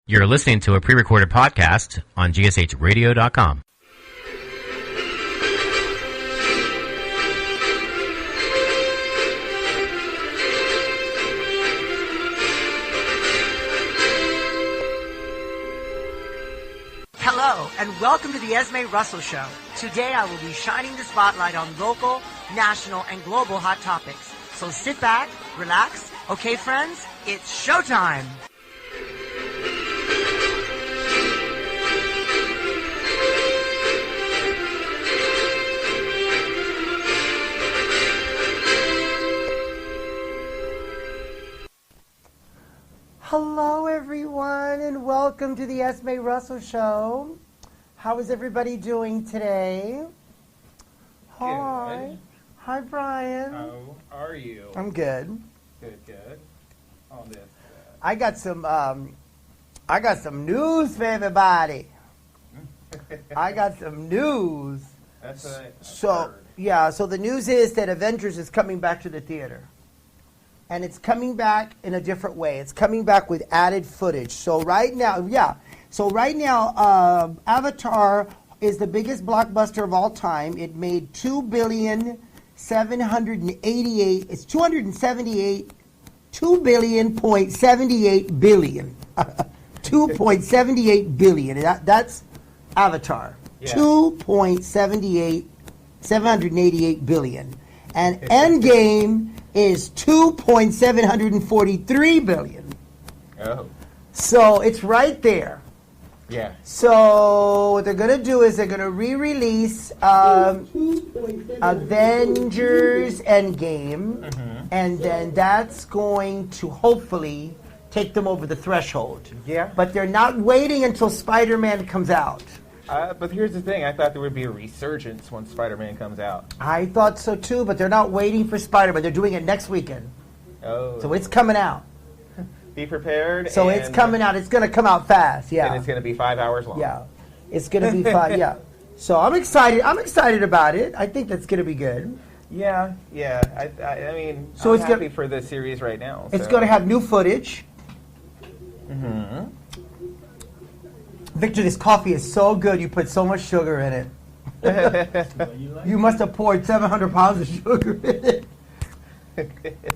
You're listening to a pre-recorded podcast on gshradio.com. Hello, and welcome to the Esme Russell Show. Today I will be shining the spotlight on local, national, and global hot topics. So sit back, relax. Okay, friends, it's showtime. Hello, everyone, and welcome to the Esme Russell Show. How is everybody doing today? Hi. Good. Hi, Brian. How are you? I'm good. Good. On this. I got some news for everybody. I got some news. That's what I So, heard. yeah, so the news is that Avengers is coming back to the theater. And it's coming back in a different way. It's coming back with added footage. So right now, Avatar is the biggest blockbuster of all time. It made $2.78 billion. 2.78 billion. That's Avatar. Yeah. 788 billion. And Endgame is 2.743 billion. Oh. So it's right there. Yeah. So what they're going to do is they're going to re-release Avengers Endgame, and then that's going to hopefully take them over the threshold. Yeah. But they're not waiting until Spider-Man comes out. But here's the thing. I thought there would be a resurgence when Spider-Man comes out. I thought so too, but they're not waiting for Spider-Man. They're doing it next weekend. Oh. So it's coming out. Be prepared. So it's coming out. It's going to come out fast. Yeah. And it's going to be 5 hours long. Yeah. It's going to be fun. Yeah. So I'm excited. I'm excited about it. I think that's going to be good. Yeah. I mean, So I'm it's happy for the series right now. It's so. going to have new footage. Mm-hmm. Victor, this coffee is so good. You put so much sugar in it. You must have poured 700 pounds of sugar in it. I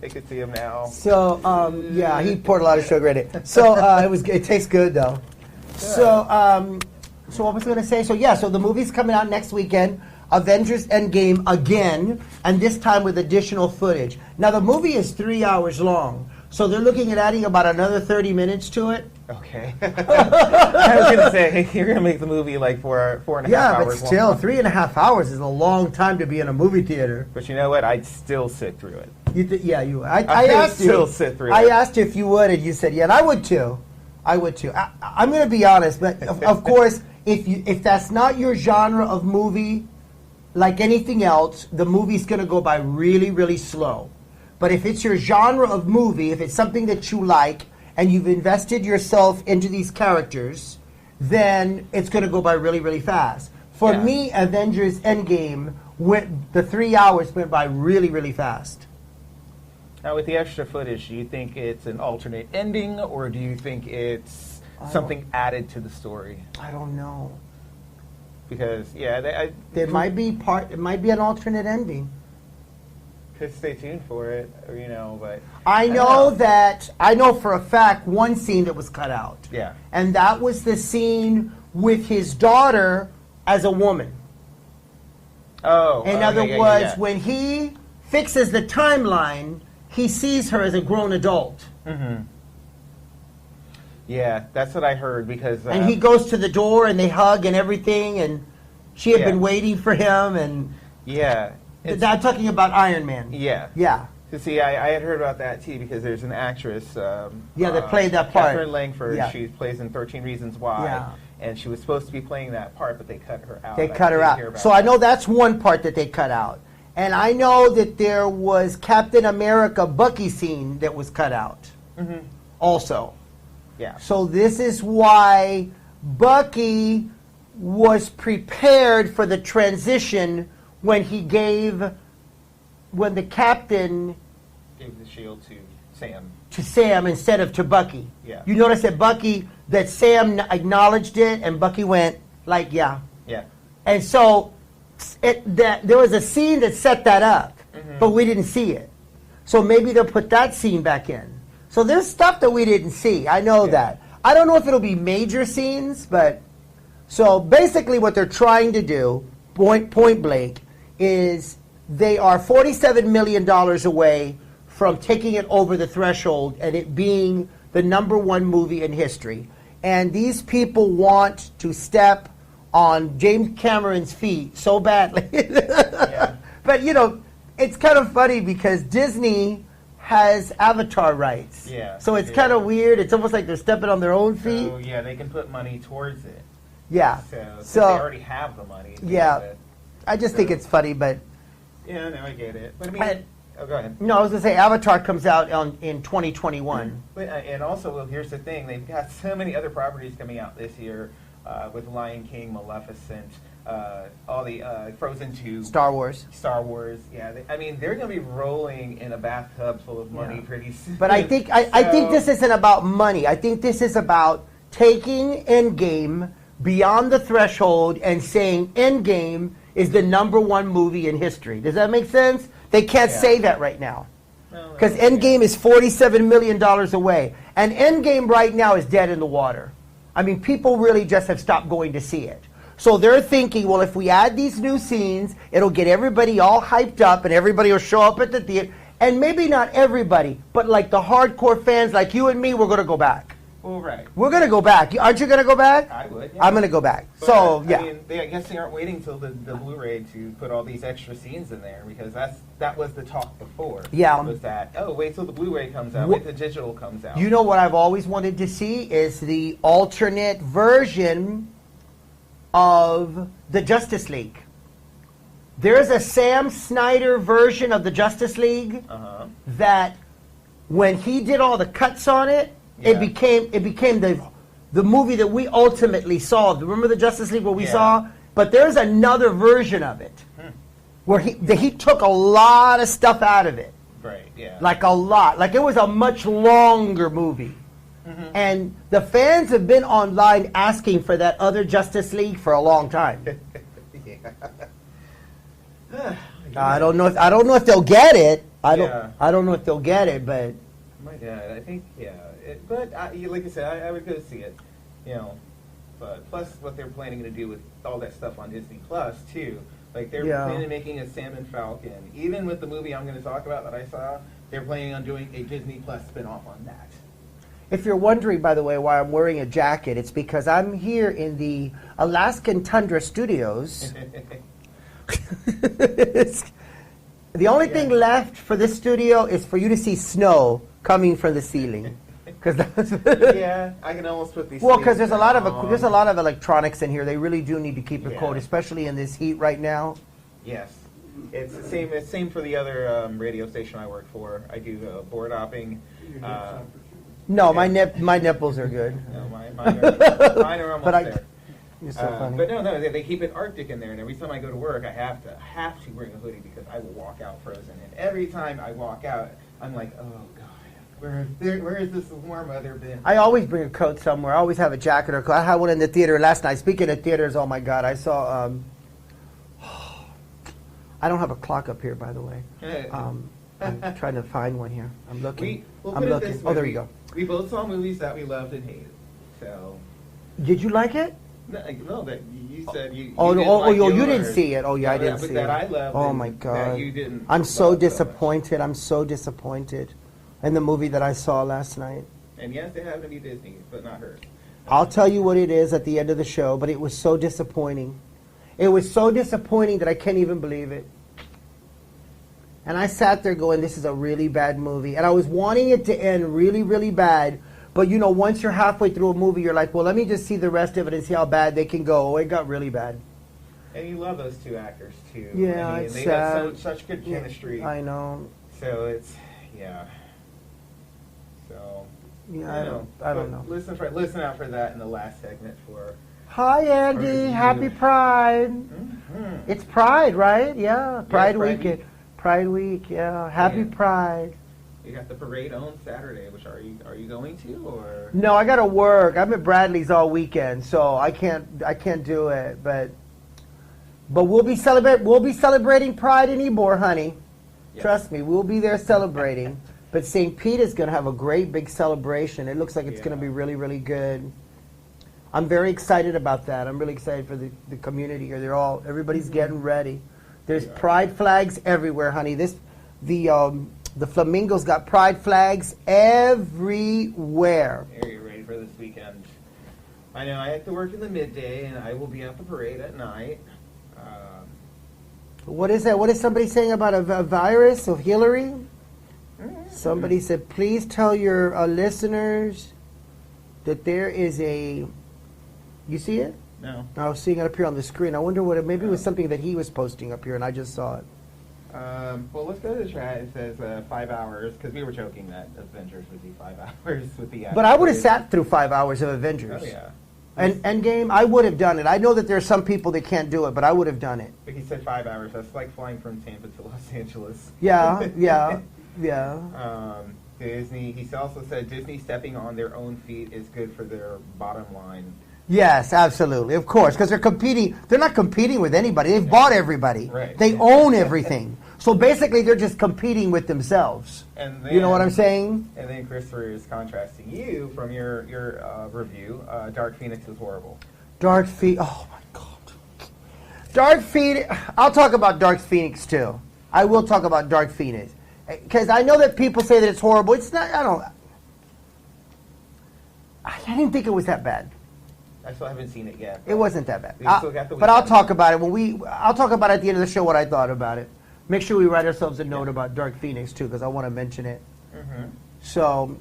can see him now. So, yeah, he poured a lot of sugar in it. So it tastes good though. So what was I going to say? So the movie's coming out next weekend. Avengers Endgame again, and this time with additional footage. Now the movie is 3 hours long, so they're looking at adding about another 30 minutes to it. Okay. I was going to say, you're going to make the movie like four and a half hours long. Yeah, but still, 3.5 hours is a long time to be in a movie theater. But you know what? I'd still sit through it. You would. I I'd still sit through it. I asked you if you would, and you said, yeah, and I would too. I'm going to be honest, but of course, if that's not your genre of movie, like anything else, the movie's going to go by really, really slow. But if it's your genre of movie, if it's something that you like, and you've invested yourself into these characters, then it's going to go by really, really fast. For me, Avengers Endgame, the 3 hours went by really, really fast. Now, with the extra footage, do you think it's an alternate ending, or do you think it's something added to the story? I don't know. Because, It might be an alternate ending. could stay tuned for it, but... I know for a fact one scene that was cut out. Yeah. And that was the scene with his daughter as a woman. Oh. In other words, when he fixes the timeline, he sees her as a grown adult. Mm-hmm. Yeah, that's what I heard because... and he goes to the door and they hug and everything, and she had been waiting for him, and... Yeah. I'm talking about Iron Man. Yeah. Yeah. So see, I had heard about that too because there's an actress. that played that part. Catherine Langford. Yeah. She plays in 13 Reasons Why. Yeah. And she was supposed to be playing that part, but they cut her out. They cut her out. So I know that's one part that they cut out. And I know that there was Captain America Bucky scene that was cut out. Mm-hmm. Also. Yeah. So this is why Bucky was prepared for the transition when the captain Gave the shield to Sam. To Sam instead of to Bucky. Yeah. You notice that Bucky that Sam acknowledged it, and Bucky went like, yeah. Yeah. And so there was a scene that set that up, but we didn't see it. So maybe they'll put that scene back in. So there's stuff that we didn't see. I know that. I don't know if it'll be major scenes, but so basically what they're trying to do, point blank, is they are $47 million away from taking it over the threshold and it being the #1 movie in history. And these people want to step on James Cameron's feet so badly. But, you know, it's kind of funny because Disney has Avatar rights. Yeah. So it's kind of weird. It's almost like they're stepping on their own feet. So, yeah, they can put money towards it. Yeah. So they already have the money. Yeah. I just think it's funny, but... Yeah, no, I get it. But I mean... go ahead. No, I was going to say Avatar comes out in 2021. But, and also, well, here's the thing. They've got so many other properties coming out this year with Lion King, Maleficent, all the Frozen 2. Star Wars, yeah. I mean, they're going to be rolling in a bathtub full of money pretty soon. But I think I think this isn't about money. I think this is about taking Endgame beyond the threshold and saying Endgame is the #1 movie in history. Does that make sense? They can't say that right now. Because Endgame is $47 million away. And Endgame right now is dead in the water. I mean, people really just have stopped going to see it. So they're thinking, well, if we add these new scenes, it'll get everybody all hyped up and everybody will show up at the theater. And maybe not everybody, but like the hardcore fans like you and me, we're going to go back. Well, right. We're going to go back. Aren't you going to go back? I would, yeah. I'm going to go back. But, so, yeah. I mean, I guess they aren't waiting till the Blu-ray to put all these extra scenes in there because that was the talk before. Yeah. Was that, wait till the Blu-ray comes out, wait till the digital comes out. You know what I've always wanted to see is the alternate version of the Justice League. There's a Sam Snyder version of the Justice League that when he did all the cuts on it, it became the movie that we ultimately saw. Remember the Justice League where we saw? But there's another version of it where he took a lot of stuff out of it. Right, yeah. Like a lot. Like it was a much longer movie. And the fans have been online asking for that other Justice League for a long time. I don't know if they'll get it. I don't know if they'll get it, but my God, I think but like I said, I would go see it. You know, but plus what they're planning to do with all that stuff on Disney Plus too. Like they're planning on making a Sam and Falcon. Even with the movie I'm going to talk about that I saw, they're planning on doing a Disney Plus spinoff on that. If you're wondering, by the way, why I'm wearing a jacket, it's because I'm here in the Alaskan Tundra Studios. The only thing left for this studio is for you to see snow coming from the ceiling. Yeah, I can almost put these. Well, because there's a lot of electronics in here. They really do need to keep it cold, especially in this heat right now. Yes, it's the same. It's same for the other radio station I work for. I do board hopping. No, my nipples are good. No, mine are almost there. You're so funny. But no, they keep it Arctic in there, and every time I go to work, I have to bring a hoodie because I will walk out frozen. And every time I walk out, I'm like, oh God. Where has this warm weather been? I always bring a coat somewhere. I always have a jacket or coat. I had one in the theater last night. Speaking of theaters, oh my God, I saw. I don't have a clock up here, by the way. I'm trying to find one here. I'm looking. I'm looking. Oh, there you go. We both saw movies that we loved and hated. So. Did you like it? No, that you said you. You didn't see it. Oh yeah, I didn't see it. That I loved. Oh my God. That you didn't. I'm so disappointed. I'm so disappointed. In the movie that I saw last night. And yes, they happen to be Disney, but not her. I'll tell you what it is at the end of the show, but it was so disappointing. It was so disappointing that I can't even believe it. And I sat there going, this is a really bad movie. And I was wanting it to end really, really bad. But, you know, once you're halfway through a movie, you're like, well, let me just see the rest of it and see how bad they can go. Oh, it got really bad. And you love those two actors, too. Yeah, it's they got such good chemistry. Yeah, I know. So it's, yeah. So, yeah, I don't know. Listen out for that in the last segment for. Hi, Andy. Happy Pride. It's Pride, right? Yeah, Pride weekend. Pride week. Yeah, Happy Pride. You got the parade on Saturday, which are you going to, or? No, I got to work. I'm at Bradley's all weekend, so I can't do it. But we'll be celebrating Pride in Ybor, honey. Yeah. Trust me, we'll be there celebrating. But St. Pete is going to have a great big celebration. It looks like it's going to be really, really good. I'm very excited about that. I'm really excited for the community here. Everybody's getting ready. There's pride flags everywhere, honey. The Flamingos got pride flags everywhere. Are you ready for this weekend? I know I have to work in the midday, and I will be at the parade at night. What is that? What is somebody saying about a virus of Hillary? Somebody said, please tell your listeners that there is a... You see it? No. I was seeing it up here on the screen. I wonder maybe it was something that he was posting up here, and I just saw it. Well, let's go to the chat. It says 5 hours, because we were joking that Avengers would be 5 hours with the... But I would have sat through 5 hours of Avengers. Oh, yeah. And Endgame, I would have done it. I know that there are some people that can't do it, but I would have done it. But he said 5 hours. That's like flying from Tampa to Los Angeles. Yeah. Disney, he also said Disney stepping on their own feet is good for their bottom line. Yes, absolutely. Of course, because they're competing. They're not competing with anybody. They've bought everybody. Right. They own everything. So basically, they're just competing with themselves. And then, you know what I'm saying? And then Christopher is contrasting you from your review. Dark Phoenix is horrible. Dark Phoenix. Oh my God. Dark Phoenix. I'll talk about Dark Phoenix too. I will talk about Dark Phoenix because I know that people say that it's horrible. It's not. I didn't think it was that bad. I still haven't seen it yet. It wasn't that bad. But I'll talk about it I'll talk about it at the end of the show what I thought about it. Make sure we write ourselves a note about Dark Phoenix too, because I want to mention it. Mm-hmm. So,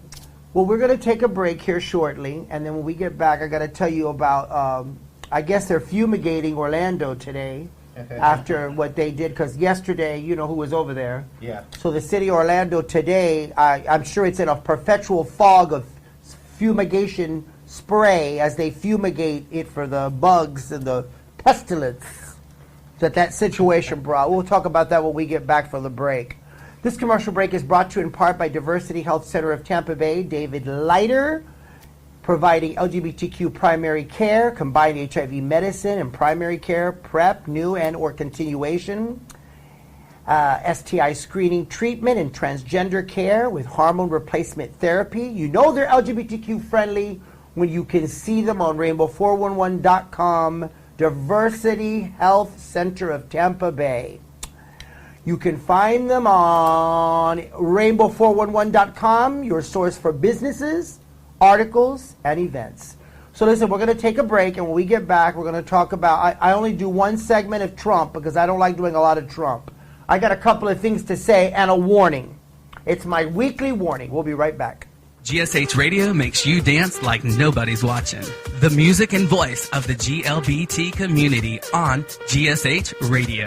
we're going to take a break here shortly, and then when we get back, I got to tell you about. I guess they're fumigating Orlando today after what they did, because yesterday, you know who was over there. Yeah. So the city of Orlando today, I'm sure it's in a perpetual fog of fumigation spray as they fumigate it for the bugs and the pestilence that situation brought. We'll talk about that when we get back from the break. This commercial break is brought to you in part by Diversity Health Center of Tampa Bay, David Leiter, providing LGBTQ primary care, combined HIV medicine and primary care, PrEP, new and or continuation, STI screening treatment and transgender care with hormone replacement therapy. You know they're LGBTQ friendly when you can see them on rainbow411.com, Diversity Health Center of Tampa Bay. You can find them on rainbow411.com, your source for businesses, articles, and events. So listen, we're going to take a break, and when we get back, we're going to talk about, I only do one segment of Trump because I don't like doing a lot of Trump. I got a couple of things to say and a warning. It's my weekly warning. We'll be right back. GSH Radio makes you dance like nobody's watching. The music and voice of the GLBT community on GSH Radio.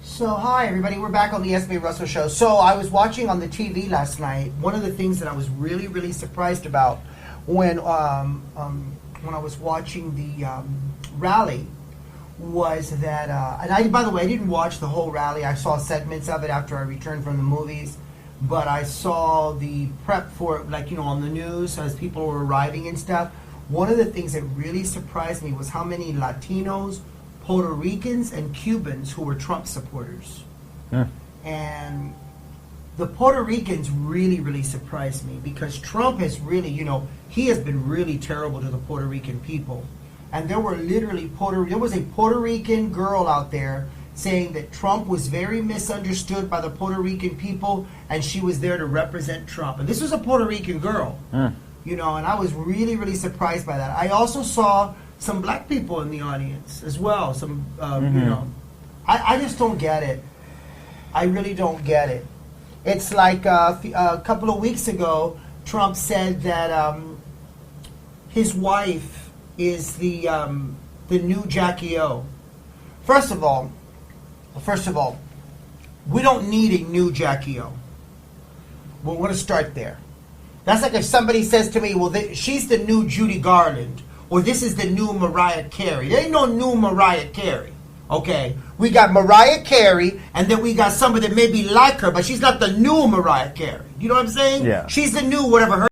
So, hi, everybody. We're back on the Esme Russell Show. So, I was watching on the TV last night. One of the things that I was really, really surprised about when I was watching the rally was that, and I, by the way, I didn't watch the whole rally. I saw segments of it after I returned from the movies, but I saw the prep for it, like, you know, on the news as people were arriving and stuff. One of the things that really surprised me was how many Latinos, Puerto Ricans, and Cubans who were Trump supporters. Yeah. And the Puerto Ricans really, really surprised me because Trump has really, you know, he has been really terrible to the Puerto Rican people. And there were literally there was a Puerto Rican girl out there saying that Trump was very misunderstood by the Puerto Rican people and she was there to represent Trump. And this was a Puerto Rican girl, you know, and I was really, really surprised by that. I also saw some black people in the audience as well. Some, you know, I just don't get it. I really don't get it. It's like a couple of weeks ago, Trump said that his wife is the new Jackie O. First of all, we don't need a new Jackie O. We're going to start there. That's like if somebody says to me, well, she's the new Judy Garland, or this is the new Mariah Carey. There ain't no new Mariah Carey, okay? We got Mariah Carey, and then we got somebody that maybe like her, but she's not the new Mariah Carey. You know what I'm saying? Yeah. She's the new whatever her